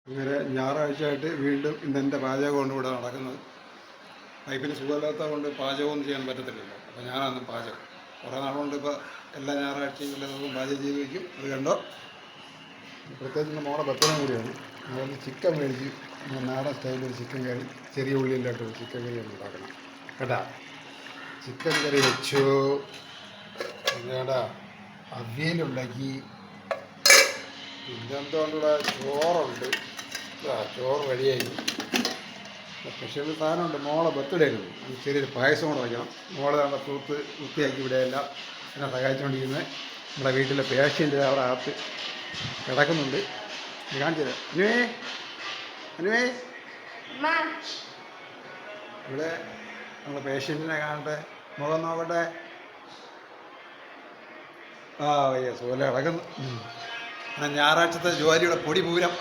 അങ്ങനെ ഞായറാഴ്ചയായിട്ട് വീണ്ടും ഇന്നെൻ്റെ പാചകമാണ് ഇവിടെ നടക്കുന്നത്. വൈഫിന് സുഖമില്ലാത്തത് കൊണ്ട് പാചകമൊന്നും ചെയ്യാൻ പറ്റത്തില്ലല്ലോ. അപ്പോൾ ഞാനാണ് പാചകം. കുറേ നാളുകൊണ്ട് ഇപ്പോൾ എല്ലാ ഞായറാഴ്ചയും എല്ലാ ദിവസവും പാചകം ചെയ്ത് വയ്ക്കും. അത് കണ്ടോ, പ്രത്യേകിച്ച് മോളെ ബർത്ത്ഡേ കൂടിയാണ്. അതുകൊണ്ട് ചിക്കൻ മേടിച്ച് നാടൻ സ്റ്റൈലിൽ ചിക്കൻ കറി, ചെറിയ ഉള്ളിയില്ലാത്ത ചിക്കൻ കറിയാണ് ഉണ്ടാക്കണം കേട്ടാ. ചിക്കൻ കറി വെച്ചു, പിന്നീടാ അവിയലുണ്ടാക്കി, പിന്നെന്തുകൊണ്ടുള്ള ചോറുണ്ട്. ചോറ് റെഡിയായി. സ്പെഷ്യൽ സാധനമുണ്ട്. മോളെ ബർത്ത്ഡേ ആയിരുന്നു. ചെറിയൊരു പായസം കൂടെ വയ്ക്കണം. മോളെ നമ്മുടെ തൂത്ത് വൃത്തിയാക്കി ഇവിടെയെല്ലാം എന്നെ സഹായിച്ചുകൊണ്ടിരിക്കുന്നത് നമ്മുടെ വീട്ടിലെ പേഷ്യൻ്റ് അവിടെ അകത്ത് കിടക്കുന്നുണ്ട്. കാണിച്ചു തരാം. അനുവേ ഇവിടെ നമ്മുടെ പേഷ്യൻറ്റിനെ കാണട്ടെ, മുഖം നോക്കട്ടെ. വയ്യ സുഖം കിടക്കുന്നു. ഞായറാഴ്ചത്തെ ജോലിയുടെ പൊടി പൂരം.